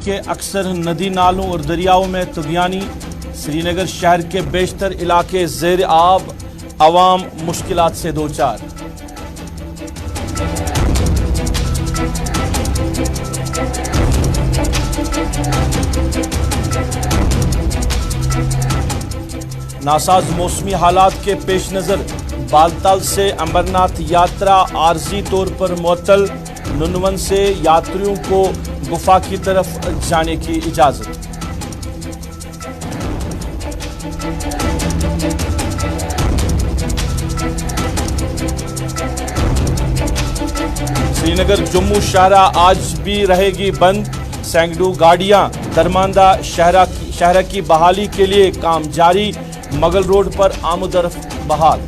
के अक्सर नदी नालों और दरियाओं में तुगयानी। श्रीनगर शहर के बेशतर इलाके ज़ेर आब, अवाम मुश्किलात से दो चार। नासाज मौसमी हालात के पेश नज़र बालताल से अमरनाथ यात्रा आर्जी तौर पर मुअत्तल। नुनवन से यात्रियों को गुफा की तरफ जाने की इजाजत। श्रीनगर जम्मू शाहरा आज भी रहेगी बंद। सैकड़ों गाड़ियां दरमांदा शहर की बहाली के लिए काम जारी। मगल रोड पर आमदरफ्त बहाल।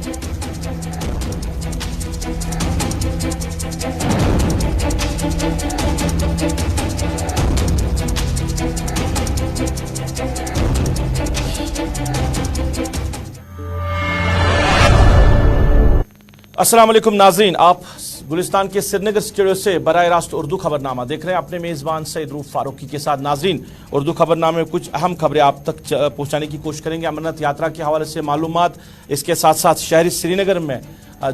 अस्सलाम वालेकुम नाज़रीन, आप गुलिस्तान के श्रीनगर स्टूडियो से बराह रास्त उर्दू खबरनामा देख रहे हैं अपने मेज़बान सईद रूफ फारूकी के साथ। नाज़रीन, उर्दू खबरनामे में कुछ अहम खबरें आप तक पहुंचाने की कोशिश करेंगे। अमरनाथ यात्रा के हवाले से मालूमात, इसके साथ साथ शहरी श्रीनगर में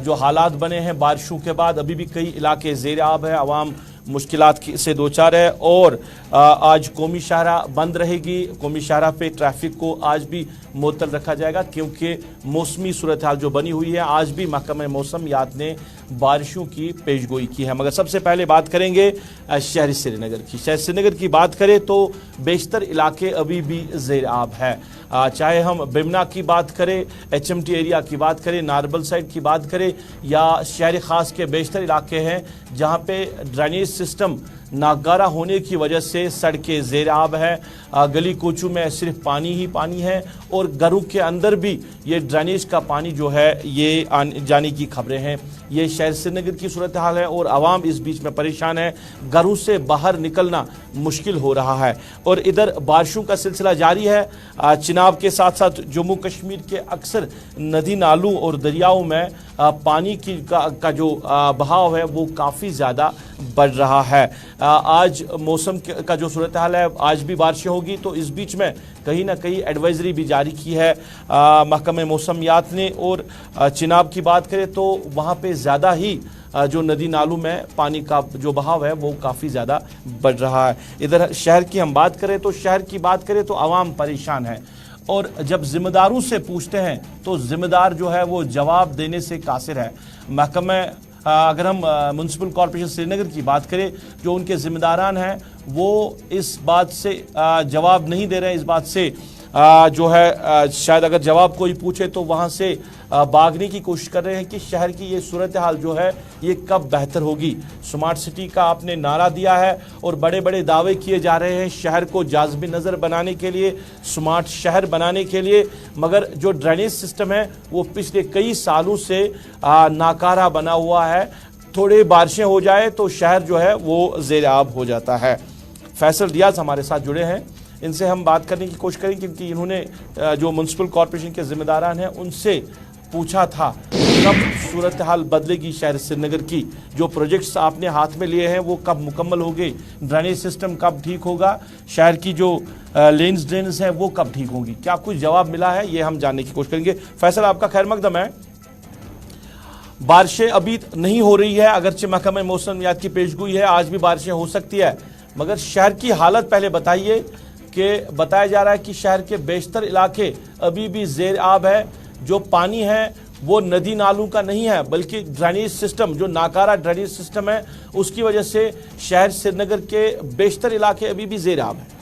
जो हालात बने हैं बारिशों के बाद, अभी भी कई इलाके ज़ेर आब है, अवाम मुश्किलात से दो चार है। और आज कौमी शाहरा बंद रहेगी। कौमी शाहरा पे ट्रैफिक को आज भी मुअत्तल रखा जाएगा क्योंकि मौसमी सूरत हाल जो बनी हुई है। आज भी महकमा मौसमियात ने बारिशों की पेशगोई की है। मगर सबसे पहले बात करेंगे शहरी श्रीनगर की। शहर श्रीनगर की बात करें तो बेशतर इलाके अभी भी ज़ेर आब है। चाहे हम बिमना की बात करें, HMT एरिया की बात करें, नारबल साइड की बात करें या शहर ख़ास के बेशतर इलाके हैं जहाँ पे ड्रेनेज सिस्टम नाकारा होने की वजह से सड़कें ज़ेर आब है। गली कोचों में सिर्फ पानी ही पानी है और घरों के अंदर भी ये ड्रेनेज का पानी जो है ये जाने की खबरें हैं। ये शहर श्रीनगर की सूरत हाल है और आवाम इस बीच में परेशान है। घरों से बाहर निकलना मुश्किल हो रहा है और इधर बारिशों का सिलसिला जारी है। चिनाब के साथ साथ जम्मू कश्मीर के अक्सर नदी नालों और दरियाओं में पानी का जो बहाव है वो काफ़ी ज़्यादा बढ़ रहा है। आज मौसम का जो सूरत हाल है, आज भी बारिशें होगी, तो इस बीच में कहीं ना कहीं एडवाइजरी भी जारी की है महकमा मौसमियात ने। और चिनाब की बात करें तो वहाँ पे ज़्यादा ही जो नदी नालों में पानी का जो बहाव है वो काफ़ी ज़्यादा बढ़ रहा है। इधर शहर की हम बात करें तो आवाम परेशान है और जब जिम्मेदारों से पूछते हैं तो जिम्मेदार जो है वो जवाब देने से कासिर है। महकमा अगर हम म्युनिसिपल कॉरपोरेशन श्रीनगर की बात करें, जो उनके जिम्मेदारान हैं वो इस बात से जवाब नहीं दे रहे हैं। इस बात से जो है शायद अगर जवाब कोई पूछे तो वहाँ से भागने की कोशिश कर रहे हैं कि शहर की ये सूरत हाल जो है ये कब बेहतर होगी। स्मार्ट सिटी का आपने नारा दिया है और बड़े बड़े दावे किए जा रहे हैं शहर को जाज़बी नज़र बनाने के लिए, स्मार्ट शहर बनाने के लिए, मगर जो ड्रेनेज सिस्टम है वो पिछले कई सालों से नाकारा बना हुआ है। थोड़ी बारिशें हो जाए तो शहर जो है वो ज़ेर आब हो जाता है। फैसल रियाज हमारे साथ जुड़े हैं, इनसे हम बात करने की कोशिश करें क्योंकि इन्होंने जो म्युनिसिपल कॉरपोरेशन के जिम्मेदारान हैं उनसे पूछा था कब सूरत हाल बदलेगी शहर श्रीनगर की, जो प्रोजेक्ट्स आपने हाथ में लिए हैं वो कब मुकम्मल होंगे, ड्रेनेज सिस्टम कब ठीक होगा, शहर की जो लेन्स ड्रेन्स हैं वो कब ठीक होंगी। क्या कुछ जवाब मिला है ये हम जानने की कोशिश करेंगे। फैसल, आपका खैर मकदम है। बारिशें अभी नहीं हो रही है, अगरचे महकमा मौसमियात की पेशगोई है आज भी बारिशें हो सकती है, मगर शहर की हालत पहले बताइए कि बताया जा रहा है कि शहर के बेशतर इलाके अभी भी ज़ेर आब है। जो पानी है वो नदी नालों का नहीं है बल्कि ड्रेनेज सिस्टम, जो नाकारा ड्रेनेज सिस्टम है उसकी वजह से शहर श्रीनगर के बेशतर इलाके अभी भी ज़ेर आब है।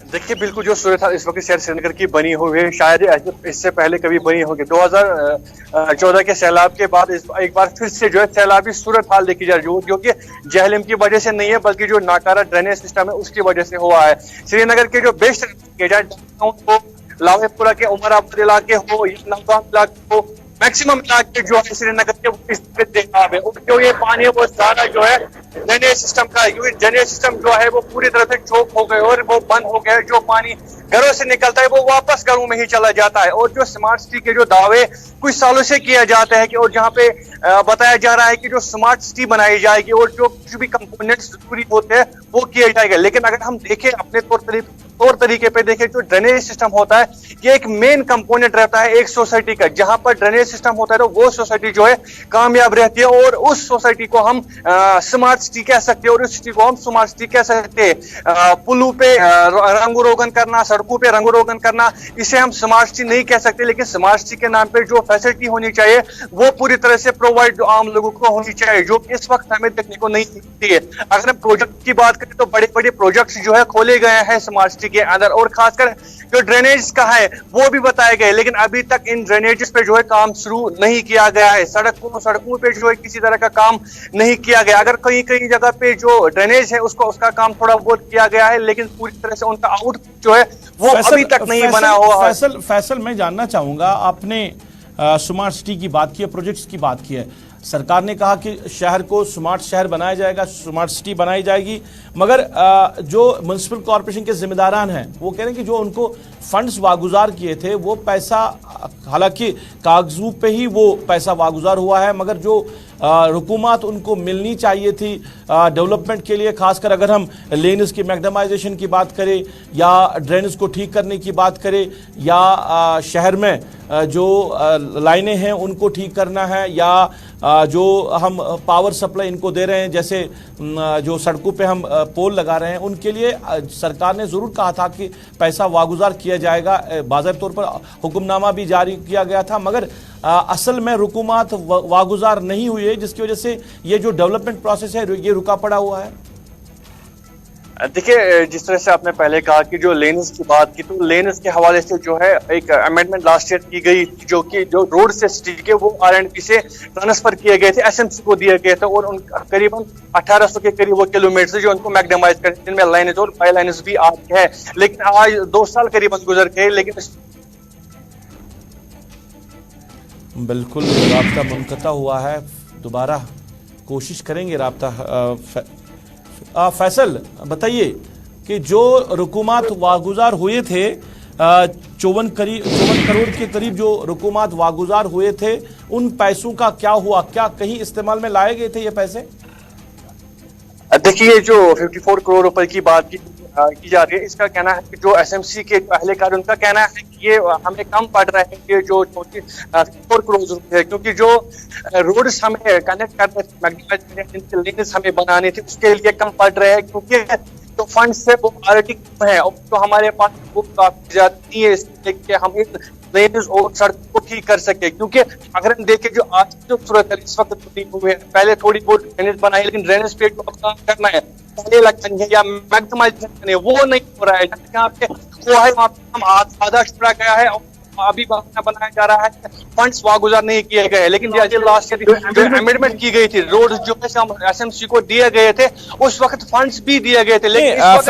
देखिए, बिल्कुल जो सूरत हाल इस वक्त शहर श्रीनगर की बनी हुई है शायद इससे पहले कभी बनी होगी। 2014 के सैलाब के बाद एक बार फिर से जो है सैलाबी सूरत हाल देखी जा रही है, जो कि जहलम की वजह से नहीं है बल्कि जो नाकारा ड्रेनेज सिस्टम है उसकी वजह से हुआ है। श्रीनगर के जो बेस्ट लावेपुरा के उमराबाद इलाके हो या नौगाम इलाके हो मैक्सिमम इलाके जो है श्रीनगर के वो इस पे बेताब है, और जो ये पानी है वो सारा जो है ड्रेनेज सिस्टम का, क्योंकि ड्रेनेज सिस्टम जो है वो पूरी तरह से चोक हो गए और वो बंद हो गया। जो पानी घरों से निकलता है वो वापस घरों में ही चला जाता है। और जो स्मार्ट सिटी के जो दावे कुछ सालों से किया जाता है कि, और जहाँ पे बताया जा रहा है कि जो स्मार्ट सिटी बनाई जाएगी और जो कुछ भी कंपोनेंट्स जरूरी होते हैं वो किया जाएगा, लेकिन अगर हम देखें अपने तौर तरीके पे देखें, जो ड्रेनेज सिस्टम होता है ये एक मेन कंपोनेंट रहता है एक सोसाइटी का। जहां पर ड्रेनेज सिस्टम होता है तो वो सोसाइटी जो है कामयाब रहती है, और उस सोसाइटी को हम स्मार्ट सिटी कह सकते हैं, और उस सिटी को हम स्मार्ट सिटी कह सकते हैं। पुलों पे रंगरोगन करना, सड़कों पे रंगरोगन करना, इसे हम स्मार्ट सिटी नहीं कह सकते, लेकिन स्मार्ट सिटी के नाम पे जो फैसिलिटी होनी चाहिए वो पूरी तरह से प्रोवाइड आम लोगों को होनी चाहिए, जो इस वक्त हमें देखने को नहीं मिलती है। अगर हम प्रोजेक्ट की बात करें तो बड़े बड़े प्रोजेक्ट्स जो है खोले गए हैं स्मार्ट सिटी के अंदर, और खासकर जो ड्रेनेज का है वो भी बताए गए, लेकिन अभी तक इन ड्रेनेजेस पे जो है काम शुरू नहीं किया गया है। सड़कों पे जो है किसी तरह का काम नहीं किया गया। अगर कहीं कहीं जगह पे जो ड्रेनेज है उसका काम थोड़ा बहुत किया गया है, लेकिन पूरी तरह से उनका आउट जो है वो अभी तक नहीं बना हुआ। फैसल मैं जानना चाहूंगा, आपने स्मार्ट सिटी की बात की है, प्रोजेक्ट्स की बात की है, सरकार ने कहा कि शहर को स्मार्ट शहर बनाया जाएगा, स्मार्ट सिटी बनाई जाएगी, मगर जो म्युनिसिपल कॉर्पोरेशन के जिम्मेदारान हैं वो कह रहे हैं कि जो उनको फंड्स वागुजार किए थे वो पैसा, हालांकि कागजों पे ही वो पैसा वागुजार हुआ है, मगर जो हुकूमत उनको मिलनी चाहिए थी डेवलपमेंट के लिए, खासकर अगर हम लेन्स की मैग्नेमाइजेशन की बात करें या ड्रेनेज को ठीक करने की बात करें या शहर में जो लाइनें हैं उनको ठीक करना है, या जो हम पावर सप्लाई इनको दे रहे हैं, जैसे जो सड़कों पे हम पोल लगा रहे हैं, उनके लिए सरकार ने ज़रूर कहा था कि पैसा वागुजार किया जाएगा, बाज़ाहिर तौर पर हुक्मनामा भी जारी किया गया था, मगर असल में रुकूमात वागुजार नहीं हुई है, जिसकी वजह से ये जो डेवलपमेंट प्रोसेस है ये रुका पड़ा हुआ है। देखिए, जिस तरह से आपने पहले कहा कि जो लेन्स की बात की, तो लेन्स के हवाले से जो है एक अमेंडमेंट लास्ट ईयर की गई, जो रोड से सिटी के वो आरएंडबी से ट्रांसफर किए गए थे, एसएमसी को दिए गए थे, और उन करीबन 1800 के करीब वो किलोमीटर जो उनको मैग्नेमाइज कर, जिनमें लाइनेज और बाई लाइनेज भी आती है। लेकिन आज 2 साल करीबन गुजर गए, लेकिन बिल्कुल राब्ता मुनक़ता हुआ है, दोबारा कोशिश करेंगे राब्ता। फैसल बताइए कि जो रुकूमात वागुजार हुए थे, 54 करोड़ के करीब जो रुकूमात वागुजार हुए थे, उन पैसों का क्या हुआ? क्या कहीं इस्तेमाल में लाए गए थे ये पैसे? देखिए, जो 54 करोड़ रुपए की बात की जा रही है, इसका कहना है कि जो एसएमसी के अहलकार, उनका कहना है कि ये हमें कम पड़ रहा है कि जो 4 करोड़ रुपए है, क्योंकि जो रोड्स हमें कनेक्ट करने लेन्स हमें बनाने थे उसके लिए कम पड़ रहे हैं, क्योंकि जो फंड्स है वो ऑलरेडी है और तो हमारे पास वो काफी ज्यादा नहीं है, इसलिए हम लेन्स और सड़क को ठीक कर सके। क्योंकि अगर हम देखें जो आज की जो सूरत है इस वक्त ठीक हुए हैं, पहले थोड़ी बहुत ड्रेनेज बनाई, लेकिन ड्रेनेज पे जो अब काम करना है, पहले लगन है या मैक्सिमाइजेशन करने, वो नहीं हो रहा है। जहाँ पे वो है वहाँ पे हम आधा छुड़ा गया है, अभी बनाया जा रहा है, फंड्स वागुजार नहीं किए गए। लेकिन लास्ट ईयर जो अमेंडमेंट की गई थी, रोड जो है एसएमसी को दिए गए थे, उस वक्त फंड्स भी दिए गए थे। लेकिन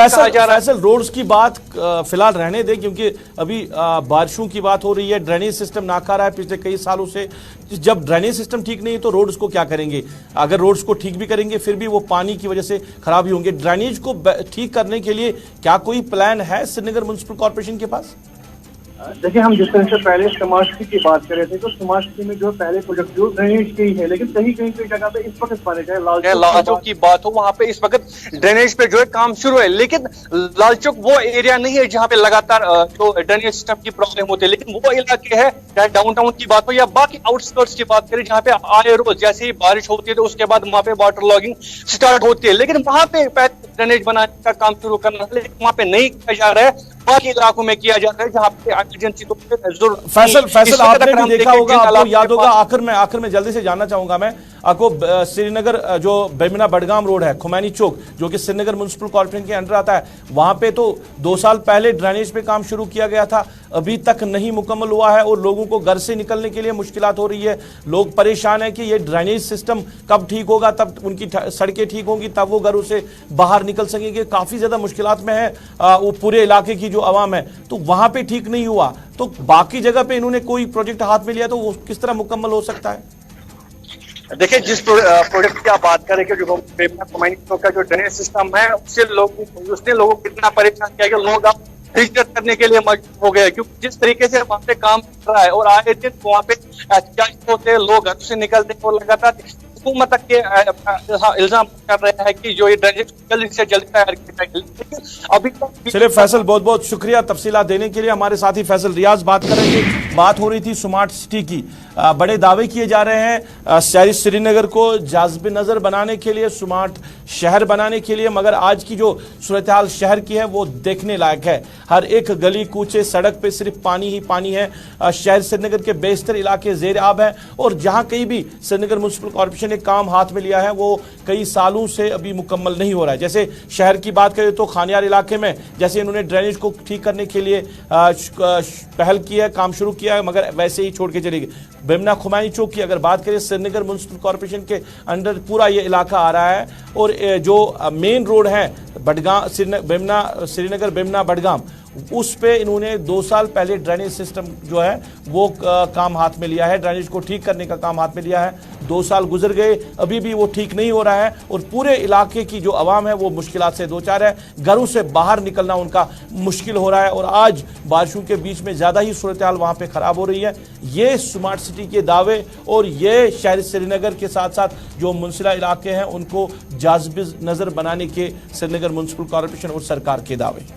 फैसल रोड्स की बात फिलहाल रहने दें, क्योंकि अभी बारिशों की बात हो रही है, ड्रेनेज सिस्टम नाकारा है पिछले कई सालों से। जब ड्रेनेज सिस्टम ठीक नहीं है तो रोड्स को क्या करेंगे? अगर रोड्स को ठीक भी करेंगे फिर भी वो पानी की वजह से खराब ही होंगे। ड्रेनेज को ठीक करने के लिए क्या कोई प्लान है श्रीनगर म्युनिसिपल कॉर्पोरेशन के पास? देखिए, हम जिस तरह से पहले स्मार्ट सिटी की बात कर रहे थे, तो स्मार्ट सिटी में जो पहले प्रोजेक्ट जो ड्रेनेज के ही है, लेकिन कहीं कई जगह पे इस वक्त बने गए। लाल चौक की बात हो, वहाँ पे इस वक्त ड्रेनेज पे जो है काम शुरू है, लेकिन लाल चौक वो एरिया नहीं है जहाँ पे लगातार जो ड्रेनेज सिस्टम की प्रॉब्लम होती है। लेकिन वो इलाके है, चाहे डाउनटाउन की बात हो या बाकी आउटस्कर्ट्स की बात करें, जहाँ पे आए रोज जैसे ही बारिश होती है तो उसके बाद वहाँ पे वाटर लॉगिंग स्टार्ट होती है, लेकिन वहाँ पे ड्रेनेज बनाने का काम शुरू करना, लेकिन वहाँ पे नहीं किया जा रहा है, बाकी इलाकों में किया जाता है जहाँ पे इमरजेंसी तो फैसल आपने भी देखा होगा, आपको याद होगा, आखिर में जल्दी से जानना चाहूंगा मैं, आपको श्रीनगर जो बेमिना बडगाम रोड है, खुमैनी चौक, जो कि श्रीनगर म्युनिसिपल कॉर्पोरेशन के अंडर आता है, वहां पे तो 2 साल पहले ड्रेनेज पे काम शुरू किया गया था, अभी तक नहीं मुकम्मल हुआ है और लोगों को घर से निकलने के लिए मुश्किलात हो रही है। लोग परेशान है कि ये ड्रेनेज सिस्टम कब ठीक होगा, तब उनकी सड़कें ठीक होंगी, तब वो घरों से बाहर निकल सकेंगे। काफी ज्यादा मुश्किलात में है वो पूरे इलाके की जो आवाम है। तो वहां पे ठीक नहीं हुआ तो बाकी जगह पे इन्होंने कोई प्रोजेक्ट हाथ में लिया तो वो किस तरह मुकम्मल हो सकता है? देखिए, जिस प्रोजेक्ट की आप बात करेंगे, जो खुमैनी चौक का जो ड्रेनेज सिस्टम है, उसने लोगों को कितना परेशान किया कि लोग अब हिजरत करने के लिए मजबूर हो गए, क्योंकि जिस तरीके से वहाँ पे काम कर रहा है और आए दिन वहाँ पे होते लोग घर से निकलते और लगातार हुकूमत तक के इल्जाम कर रहे हैं कि जो ये ड्रेनेज जल्दी से जल्दी तैयार किया जाए, लेकिन अभी तक। चलिए फैसल, बहुत बहुत शुक्रिया तफसीलात देने के लिए। हमारे साथी फैसल रियाज बात करेंगे। बात हो रही थी स्मार्ट सिटी की, बड़े दावे किए जा रहे हैं शहरी श्रीनगर को जाज़िब नज़र बनाने के लिए, स्मार्ट शहर बनाने के लिए, मगर आज की जो सूरत हाल शहर की है वो देखने लायक है। हर एक गली कूचे सड़क पे सिर्फ पानी ही पानी है। शहर श्रीनगर के बेशतर इलाके जेर आब है और जहां कहीं भी श्रीनगर म्युनिसिपल कॉर्पोरेशन ने काम हाथ में लिया है वो कई सालों से अभी मुकम्मल नहीं हो रहा है। जैसे शहर की बात करें तो खानियार इलाके में जैसे इन्होंने ड्रेनेज को ठीक करने के लिए पहल की है, काम शुरू किया है, मगर वैसे ही छोड़ के चले गए। बेमना खुमैनी चौक की अगर बात करें, श्रीनगर म्युनिसिपल कॉर्पोरेशन के अंडर पूरा ये इलाका आ रहा है और जो मेन रोड है बडगाम श्रीनगर बेमना बडगाम, उस पे इन्होंने 2 साल पहले ड्रेनेज सिस्टम जो है वो काम हाथ में लिया है, ड्रेनेज को ठीक करने का काम हाथ में लिया है। 2 साल गुजर गए, अभी भी वो ठीक नहीं हो रहा है और पूरे इलाके की जो आवाम है वो मुश्किलात से दो चार है, घरों से बाहर निकलना उनका मुश्किल हो रहा है और आज बारिशों के बीच में ज़्यादा ही सूरत हाल वहाँ पे ख़राब हो रही है। ये स्मार्ट सिटी के दावे और ये शहर श्रीनगर के साथ साथ जो मुनसिला इलाके हैं उनको जाज़िब नज़र बनाने के श्रीनगर म्युनिसिपल कॉर्पोरेशन और सरकार के दावे।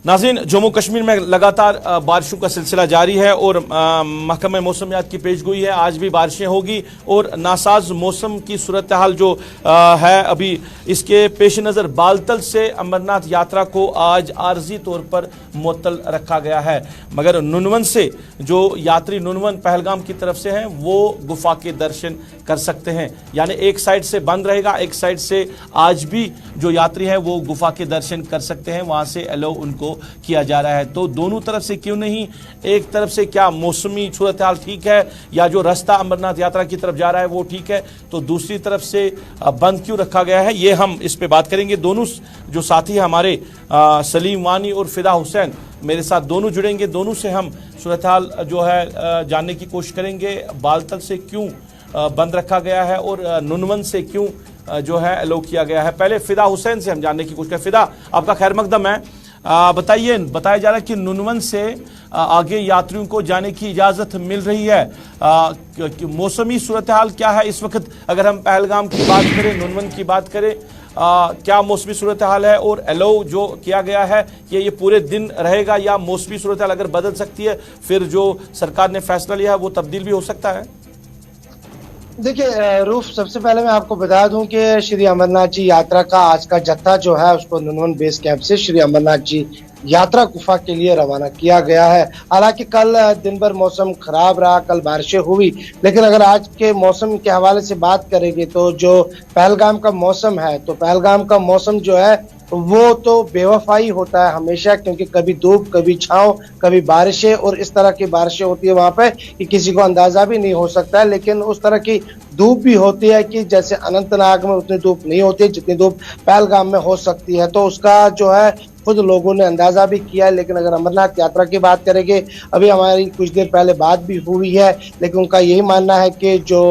नाज़रीन, जम्मू कश्मीर में लगातार बारिशों का सिलसिला जारी है और महकमा मौसमियात की पेशगोई है आज भी बारिशें होगी और नासाज मौसम की सूरत हाल जो है अभी इसके पेश नज़र बालतल से अमरनाथ यात्रा को आज आर्जी तौर पर मुअत्तल रखा गया है, मगर नुनवन से जो यात्री नुनवन पहलगाम की तरफ से हैं वो गुफा के दर्शन कर सकते हैं। यानी एक साइड से बंद रहेगा, एक साइड से आज भी जो यात्री हैं वो गुफा के दर्शन कर सकते हैं, वहाँ से अलाउ उनको किया जा रहा है। तो दोनों तरफ से क्यों नहीं, एक तरफ से क्या मौसमी सूरत हाल ठीक है या जो रास्ता अमरनाथ यात्रा की तरफ जा रहा है वो ठीक है, तो दूसरी तरफ से बंद क्यों रखा गया है, ये हम इस पे बात करेंगे। दोनों जो साथी हैं हमारे सलीम वानी और फिदा हुसैन मेरे साथ दोनों जुड़ेंगे, दोनों से हम सूरत हाल जो है जानने की कोशिश करेंगे। बालतल से क्यों बंद रखा गया है और नुनवन से क्यों जो है अलाउ किया गया है। पहले फिदा हुसैन से हम जानने की कोशिश करें। फिदा, आपका खैर मकदम है। बताइए, बताया जा रहा है कि नुनवन से आगे यात्रियों को जाने की इजाज़त मिल रही है, मौसमी सूरत हाल क्या है इस वक्त? अगर हम पहलगाम की बात करें, नुनवन की बात करें, क्या मौसमी सूरत हाल है और अलाउ जो किया गया है कि ये पूरे दिन रहेगा या मौसमी सूरत हाल अगर बदल सकती है फिर जो सरकार ने फैसला लिया है वो तब्दील भी हो सकता है? देखिए रूफ, सबसे पहले मैं आपको बता दूं कि श्री अमरनाथ जी यात्रा का आज का जत्था जो है उसको नुनवन बेस कैंप से श्री अमरनाथ जी यात्रा गुफा के लिए रवाना किया गया है। हालांकि कल दिन भर मौसम खराब रहा, कल बारिशें हुई, लेकिन अगर आज के मौसम के हवाले से बात करेंगे तो जो पहलगाम का मौसम है, तो पहलगाम का मौसम जो है वो तो बेवफाई होता है हमेशा, क्योंकि कभी धूप, कभी छांव, कभी बारिशें और इस तरह की बारिशें होती है वहां पे कि किसी को अंदाजा भी नहीं हो सकता है। लेकिन उस तरह की धूप भी होती है कि जैसे अनंतनाग में उतनी धूप नहीं होती है जितनी धूप पहलगाम में हो सकती है, तो उसका जो है खुद लोगों ने अंदाजा भी किया है। लेकिन अगर अमरनाथ यात्रा की बात करेंगे, अभी हमारी कुछ देर पहले बात भी हुई है, लेकिन उनका यही मानना है कि जो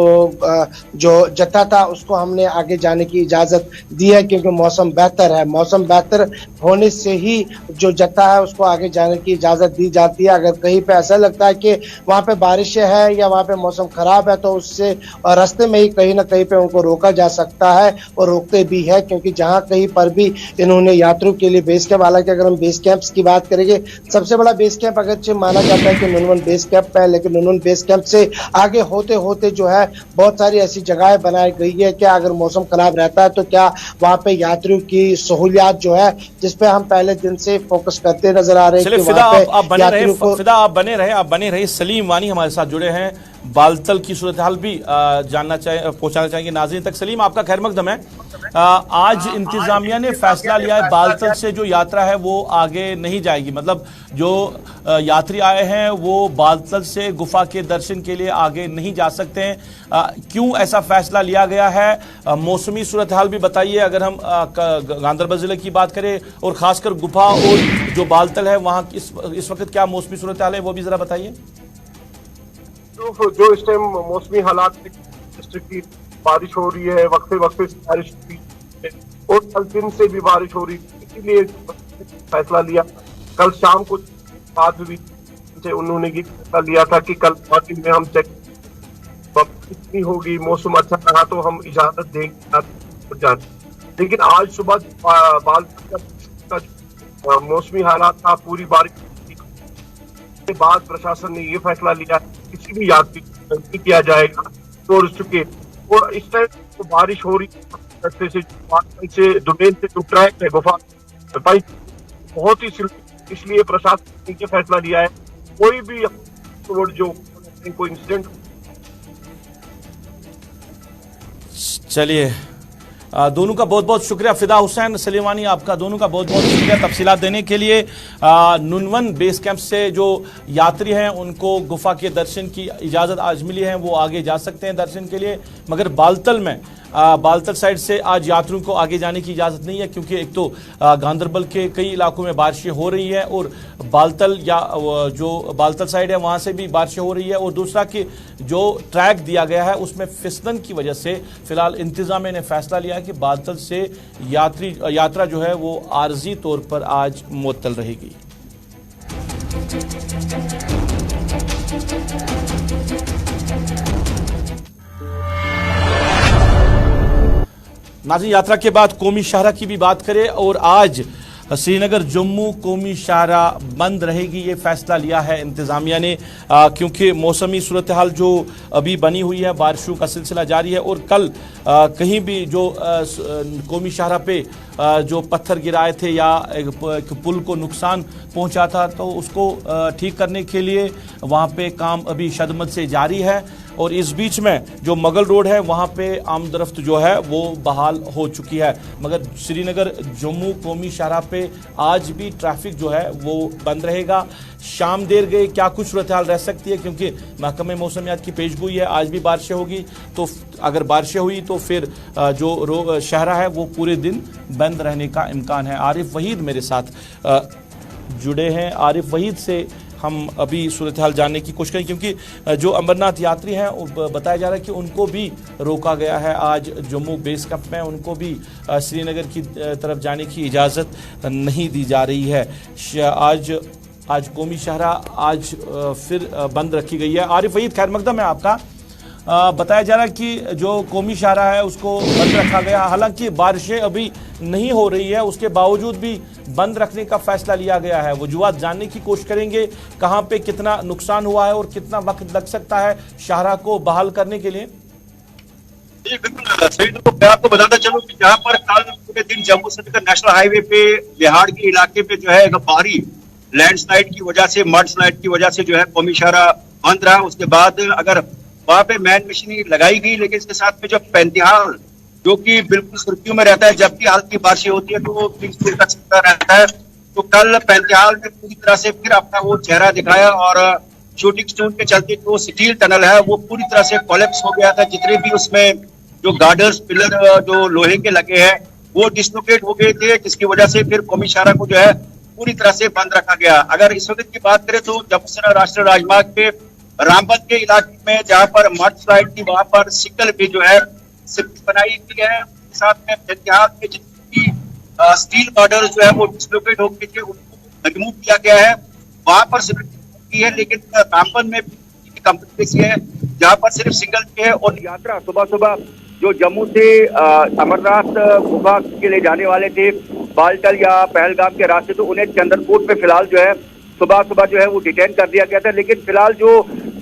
जत्था था उसको हमने आगे जाने की इजाज़त दी है, क्योंकि मौसम बेहतर है। मौसम बेहतर होने से ही जो जत्था है उसको आगे जाने की इजाज़त दी जाती है। अगर कहीं पे ऐसा लगता है कि वहाँ पे बारिशें हैं या वहाँ पे मौसम खराब है तो उससे रास्ते में ही कहीं ना कहीं पे उनको रोका जा सकता है और रोकते भी है, क्योंकि जहाँ कहीं पर भी इन्होंने यात्रियों के लिए बेस कैंप हालांकि अगर हम बेस कैंप्स की बात करेंगे, सबसे बड़ा बेस कैंप अगरचे माना जाता है कि नुनवन बेस कैंप है, लेकिन नुनवन बेस कैंप से आगे होते होते जो है बहुत सारी ऐसी जगहें बनाई गई है कि अगर मौसम खराब रहता है तो क्या वहाँ पे यात्रियों की सहूलियात जो है, जिसपे हम पहले दिन से फोकस करते नजर आ रहे हैं कि फिदा आप बने रहे। सलीम वानी हमारे साथ जुड़े हैं, बालतल की सूरत हाल भी पहुंचाना चाहेंगे नाज़रीन तक। सलीम, आपका खैर मकदम है। आज इंतजामिया ने फैसला लिया है बालतल से जो यात्रा है वो आगे नहीं जाएगी, मतलब जो यात्री आए हैं वो बालतल से गुफा के दर्शन के लिए आगे नहीं जा सकते हैं। क्यों ऐसा फैसला लिया गया है? मौसमी सूरत हाल भी बताइए, अगर हम गांधरबल जिले की बात करें और खासकर गुफा और जो बालतल है वहाँ इस वक्त क्या मौसमी सूरत हाल है वो भी जरा बताइए। जो इस टाइम मौसमी हालात की बारिश हो रही है, वक्फे वक्फे से बारिश हो रही है और कल दिन से भी बारिश हो रही है, इसीलिए फैसला लिया। कल शाम को बाद भी उन्होंने ये फैसला लिया था कि कल मॉर्निंग में हम चेक कितनी होगी, मौसम अच्छा रहा तो हम इजाजत देंगे, लेकिन आज सुबह मौसमी हालात था, पूरी बारिश के बाद प्रशासन ने ये फैसला लिया किसी भी यात्री नहीं किया जाएगा टूरिस्ट के। और इस टाइम तो बारिश हो रही से दुबेन से जो ट्रैक है गुफा बहुत ही, इसलिए प्रशासन ने ये फैसला लिया है कोई भी जो कोई इंसिडेंट। चलिए, दोनों का बहुत बहुत शुक्रिया। फिदा हुसैन, सलीमानी, आपका दोनों का बहुत बहुत शुक्रिया तफसीलात देने के लिए। नुनवन बेस कैंप से जो यात्री हैं उनको गुफा के दर्शन की इजाज़त आज मिली है, वो आगे जा सकते हैं दर्शन के लिए, मगर बालतल साइड से आज यात्रियों को आगे जाने की इजाज़त नहीं है, क्योंकि एक तो गांधरबल के कई इलाकों में बारिशें हो रही हैं और बालतल या जो बालतल साइड है वहाँ से भी बारिशें हो रही है, और दूसरा कि जो ट्रैक दिया गया है उसमें फिसलन की वजह से फिलहाल इंतजामिया ने फैसला लिया है कि बालतल से यात्रा जो है वो आर्जी तौर पर आज मुअत्तल रहेगी। नाज़रीन, यात्रा के बाद कौमी शाहरा की भी बात करें, और आज श्रीनगर जम्मू कौमी शाहरा बंद रहेगी, ये फैसला लिया है इंतज़ामिया ने, क्योंकि मौसमी सूरत हाल जो अभी बनी हुई है, बारिशों का सिलसिला जारी है, और कल कहीं भी जो कौमी शाहरा पे जो पत्थर गिराए थे या एक पुल को नुकसान पहुंचा था, तो उसको ठीक करने के लिए वहाँ पे काम अभी शदमत से जारी है। और इस बीच में जो मगल रोड है वहाँ पे आमदरफ्त जो है वो बहाल हो चुकी है, मगर श्रीनगर जम्मू कौमी शाहरा पे आज भी ट्रैफिक जो है वो बंद रहेगा। शाम देर गई क्या कुछ सूरत हाल रह सकती है, क्योंकि महकमे मौसमियात की पेशगोई है आज भी बारिशें होगी, तो अगर बारिशें हुई तो फिर जो शहरा है वो पूरे दिन बंद रहने का इम्कान है। आरिफ वहीद मेरे साथ जुड़े हैं, आरिफ वहीद से हम अभी सूरत हाल जानने की कोशिश करें, क्योंकि जो अमरनाथ यात्री हैं बताया जा रहा है कि उनको भी रोका गया है आज जम्मू बेस कैंप में, उनको भी श्रीनगर की तरफ जाने की इजाज़त नहीं दी जा रही है। आज कौमी शाहरा आज फिर बंद रखी गई है। आरिफ वहीद, खैर मकदम है आपका। बताया जा रहा है कि जो कौमी शाहरा है उसको बंद रखा गया, हालांकि बारिशें अभी नहीं हो रही है, उसके बावजूद भी बंद रखने का फैसला लिया गया है। वजूहात जानने की कोशिश करेंगे, कहां पे कितना नुकसान हुआ है और कितना वक्त लग सकता है शाहरा को बहाल करने के लिए। जी बिल्कुल सही, तो मैं आपको बताता चलूं कि जहां पर कल पूरे दिन जम्मू श्रीनगर नेशनल हाईवे पे बिहार के इलाके पे जो है भारी लैंडस्लाइड की वजह से, मड स्लाइड की वजह से जो है कौमी शाहरा बंद रहा। उसके बाद अगर वहां पे मैन मशीनरी लगाई गई, लेकिन इसके साथ में जो पैंतिहाल जो कि बिल्कुल सुर्खियों में रहता है, जब भी हल्की बारिश होती है तो वो का सकता रहता है, तो कल पैंतिहाल ने पूरी तरह से फिर अपना वो चेहरा दिखाया और शूटिंग स्टोन के चलते जो स्टील टनल है वो पूरी तरह से कोलैप्स हो गया था। जितने भी उसमें जो गार्डर्स पिलर जो लोहे के लगे हैं वो डिसलोकेट हो गए थे, जिसकी वजह से फिर कौमी शाहरा को जो है पूरी तरह से बंद रखा गया। अगर इस वक्त की बात करें तो जम्मू श्रीनगर राष्ट्रीय राजमार्ग पे रामबन के इलाके में जहां पर मड स्लाइड थी वहां पर सिग्नल भी जो है बनाई गई है, साथ में पैंतिहाल में जितनी स्टील गार्डर जो है वो डिसलोकेट हो गए थे उनको रिमूव किया गया है, वहां पर सिर्फ है। लेकिन रामबन में कंपनी ऐसी है जहां पर सिर्फ सिंगल है। और यात्रा सुबह सुबह जो जम्मू से अमरनाथ गुफा के लिए जाने वाले थे बालटल या पहलगाम के रास्ते, तो उन्हें चंद्रकोट में फिलहाल जो है सुबह सुबह जो है वो डिटेन कर दिया गया था। लेकिन फिलहाल जो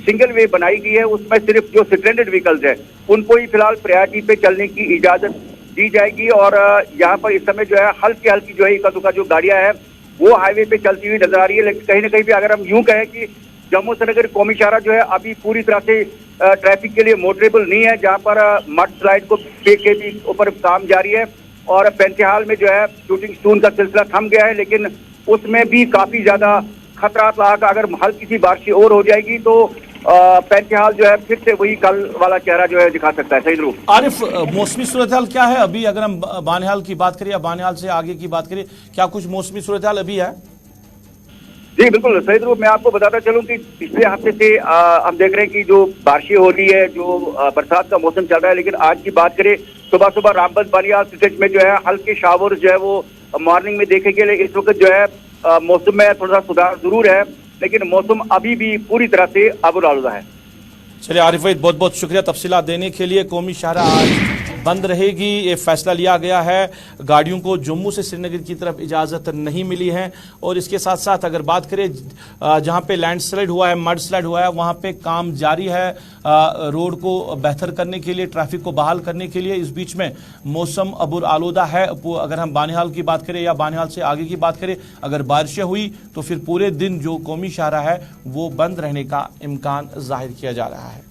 सिंगल वे बनाई गई है उसमें सिर्फ जो स्ट्रैंडेड व्हीकल्स है उनको ही फिलहाल प्रायोरिटी पे चलने की इजाजत दी जाएगी। और यहाँ पर इस समय जो है हल्की हल्की जो है इक्का दुक्का जो गाड़ियां हैं वो हाईवे पे चलती हुई नजर आ रही है। लेकिन कहीं ना कहीं भी अगर हम यूं कहें कि जम्मू श्रीनगर कौमी शाहरा जो है अभी पूरी तरह से ट्रैफिक के लिए मोटरेबल नहीं है, जहाँ पर मड स्लाइड को के भी ऊपर काम जारी है और पेंतिहाल में जो है शूटिंग स्टोन का सिलसिला थम गया है। लेकिन उसमें भी काफी ज्यादा खतरा रहा कि अगर हल्की सी बारिश और हो जाएगी तो पेंतिहाल जो है फिर से वही कल वाला चेहरा जो है दिखा सकता है। सही रूप आरिफ, मौसमी सूरत हाल क्या है अभी? अगर हम बानिहाल की बात करें या बानिहाल से आगे की बात करें, क्या कुछ मौसमी सूरत हाल अभी है? जी बिल्कुल सही रूप मैं आपको बताता चलूं कि पिछले हफ्ते से हम देख रहे हैं कि जो बारिशें हो रही है, जो बरसात का मौसम चल रहा है। लेकिन आज की बात करें सुबह सुबह रामबन बानिहाल स्ट्रेच में जो है हल्के शावर जो है वो मॉर्निंग में देखे गए। इस वक्त जो है मौसम में थोड़ा सा सुधार जरूर है, लेकिन मौसम अभी भी पूरी तरह से आबूरालूदा है। चलिए आरिफ वहीद, बहुत बहुत शुक्रिया तफसीलात देने के लिए। कौमी शाहरा आज बंद रहेगी, ये फैसला लिया गया है। गाड़ियों को जम्मू से श्रीनगर की तरफ इजाज़त नहीं मिली है। और इसके साथ साथ अगर बात करें जहां पे लैंडस्लाइड हुआ है, मड स्लाइड हुआ है, वहां पे काम जारी है रोड को बेहतर करने के लिए, ट्रैफिक को बहाल करने के लिए। इस बीच में मौसम अबूर आलूदा है। अगर हम बानिहाल की बात करें या बानिहाल से आगे की बात करें, अगर बारिशें हुई तो फिर पूरे दिन जो कौमी शाहरा है वो बंद रहने का इम्कान जाहिर किया जा रहा है।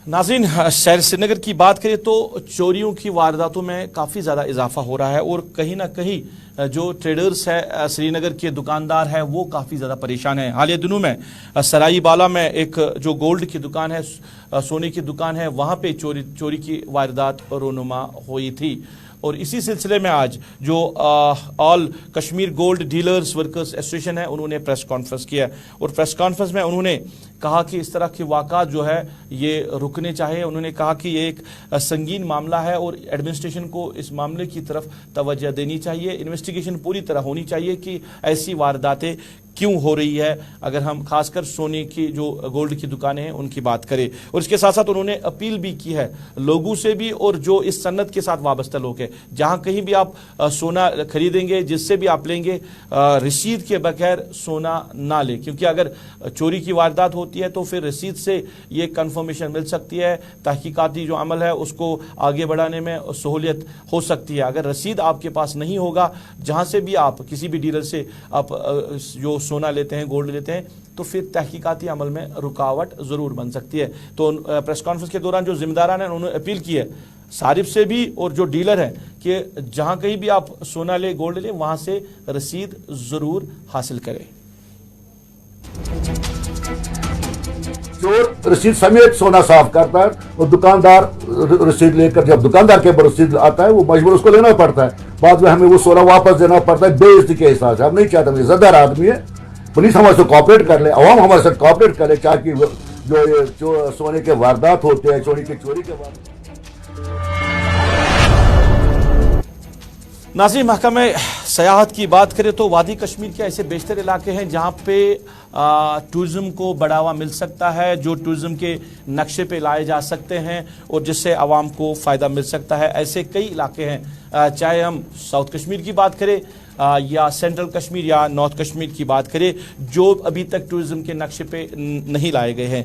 नाज़रीन, शहर श्रीनगर की बात करें तो चोरियों की वारदातों में काफ़ी ज़्यादा इजाफा हो रहा है और कहीं ना कहीं जो ट्रेडर्स है, श्रीनगर के दुकानदार हैं, वो काफ़ी ज़्यादा परेशान हैं। हालिया दिनों में सराई बाला में एक जो गोल्ड की दुकान है, सोने की दुकान है, वहाँ पे चोरी की वारदात रोनुमा हुई थी। और इसी सिलसिले में आज जो all Kashmir gold dealers workers association है, उन्होंने प्रेस कॉन्फ्रेंस किया और प्रेस कॉन्फ्रेंस में उन्होंने कहा कि इस तरह के वाक़ात जो है ये रुकने चाहिए। उन्होंने कहा कि ये एक संगीन मामला है और एडमिनिस्ट्रेशन को इस मामले की तरफ तवज्जो देनी चाहिए। इन्वेस्टिगेशन पूरी तरह होनी चाहिए कि ऐसी वारदातें क्यों हो रही है, अगर हम खासकर सोने की जो गोल्ड की दुकानें हैं उनकी बात करें। और इसके साथ साथ उन्होंने अपील भी की है लोगों से भी और जो इस सन्नत के साथ वाबस्ता लोग हैं, जहां कहीं भी आप सोना खरीदेंगे, जिससे भी आप लेंगे, रसीद के बगैर सोना ना ले, क्योंकि अगर चोरी की वारदात होती है तो फिर रसीद से ये कंफर्मेशन मिल सकती है, तहकीकाती जो अमल है उसको आगे बढ़ाने में सहूलियत हो सकती है। अगर रसीद आपके पास नहीं होगा, जहां से भी आप किसी भी डीलर से आप जो सोना लेते हैं, गोल्ड लेते हैं, तो फिर तहकीकाती अमल में रुकावट जरूर बन सकती है। तो प्रेस कॉन्फ्रेंस के दौरान जो जिम्मेदारान हैं उन्होंने अपील की है सारिफ से भी और जो डीलर हैं कि जहां कहीं भी आप सोना ले, गोल्ड ले, वहां से रसीद जरूर हासिल करें। चोर रसीद समेत सोना साफ करता है और दुकानदार रसीद लेकर, जब दुकानदार के रसीद आता है वो मजबूर उसको लेना पड़ता है। बाद में हमें वो सोना वापस देना पड़ता है बेइज्जती के हिसाब से। हम नहीं चाहते, हम इज्जतदार आदमी है, पुलिस हमारे साथ कोऑपरेट कर ले, अवाम हमारे साथ कोऑपरेट कर ले, ताकि जो सोने के वारदात होते हैं, सोने की चोरी के वारदात। नाज़रीन, महकमा सयाहत की बात करें तो वादी कश्मीर के ऐसे बेशतर इलाके हैं जहां पे टूरिज़्म को बढ़ावा मिल सकता है, जो टूरिज़्म के नक्शे पे लाए जा सकते हैं और जिससे आवाम को फ़ायदा मिल सकता है। ऐसे कई इलाके हैं, चाहे हम साउथ कश्मीर की बात करें या सेंट्रल कश्मीर या नॉर्थ कश्मीर की बात करें, जो अभी तक टूरिज़्म के नक्शे पे नहीं लाए गए हैं।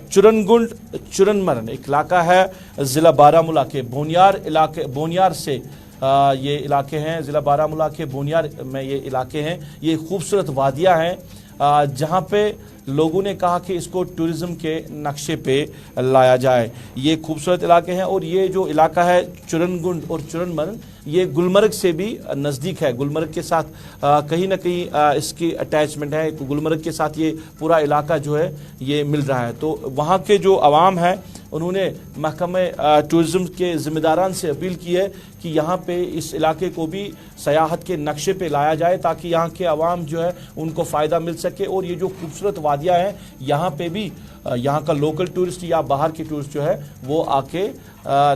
चुरनगुंड चुरनमरन एक इलाका है ज़िला बारामूला के बोनियार से ये इलाके हैं, ज़िला बारामूला के बोनियार में ये इलाके हैं। ये खूबसूरत वादियाँ हैं जहाँ पे लोगों ने कहा कि इसको टूरिज़्म के नक्शे पे लाया जाए। ये खूबसूरत इलाके हैं और ये जो इलाका है चुरनगुंड और चुरनमरन, ये गुलमर्ग से भी नज़दीक है। गुलमर्ग के साथ कहीं ना कहीं इसकी अटैचमेंट है, गुलमर्ग के साथ ये पूरा इलाका जो है ये मिल रहा है। तो वहाँ के जो आवाम है उन्होंने महकमे टूरिज़्म के ज़िम्मेदारान से अपील की है कि यहाँ पे इस इलाके को भी सयाहत के नक्शे पे लाया जाए ताकि यहाँ के आवाम जो है उनको फ़ायदा मिल सके और ये जो खूबसूरत वादियाँ हैं यहाँ पे भी यहाँ का लोकल टूरिस्ट या बाहर के टूरिस्ट जो है वो आके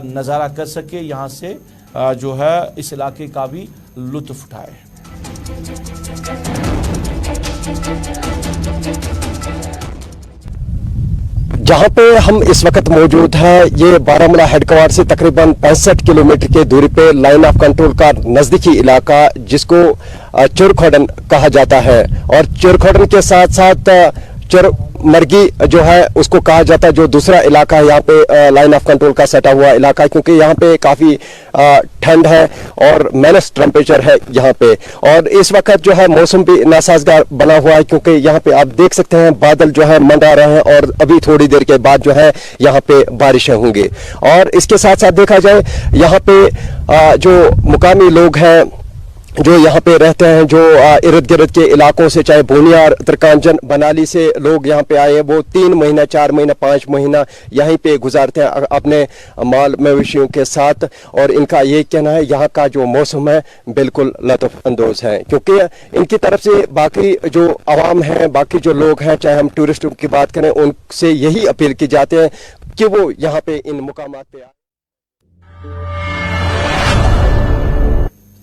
नज़ारा कर सके, यहाँ से जो है इस इलाके का भी लुत्फ़ उठाए। जहां पे हम इस वक्त मौजूद हैं ये बारामूला हेडक्वार्टर से तकरीबन 65 किलोमीटर की दूरी पे लाइन ऑफ कंट्रोल का नजदीकी इलाका जिसको चुरखोडन कहा जाता है और चुरखोडन के साथ साथ चुरमर्गी जो है उसको कहा जाता है, जो दूसरा इलाका है यहाँ पे लाइन ऑफ कंट्रोल का सटा हुआ इलाका, क्योंकि यहाँ पे काफी ठंड है और माइनस टेम्परेचर है यहाँ पे। और इस वक्त जो है मौसम भी नासाजगार बना हुआ है क्योंकि यहाँ पे आप देख सकते हैं बादल जो है मंडरा रहे हैं और अभी थोड़ी देर के बाद जो है यहाँ पे बारिशें होंगी। और इसके साथ साथ देखा जाए यहाँ पे जो मुकामी लोग हैं जो यहाँ पे रहते हैं, जो इर्द गिर्द के इलाकों से, चाहे बोनियार, तरकांजन, बनाली से लोग यहाँ पे आए हैं, वो 3 महीना 4 महीना 5 महीना यहीं पे गुजारते हैं अपने माल मवेशियों के साथ। और इनका ये कहना है यहाँ का जो मौसम है बिल्कुल लुत्फ अंदोज है, क्योंकि इनकी तरफ से बाकी जो आवाम है, बाकी जो लोग हैं, चाहे हम टूरिस्टों की बात करें, उनसे यही अपील की जाती है कि वो यहाँ पे इन मुकामात पे आए।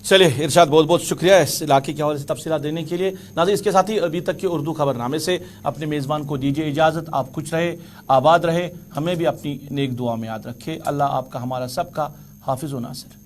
चलिए इरशाद, बहुत बहुत शुक्रिया इस इलाके के हवाले से तफसीलात देने के लिए। नाज़रीन, इसके साथ ही अभी तक के उर्दू खबरनामे से अपने मेज़बान को दीजिए इजाज़त। आप खुश रहे, आबाद रहे, हमें भी अपनी नेक दुआ में याद रखें। अल्लाह आपका हमारा सबका हाफिज़ व नासिर।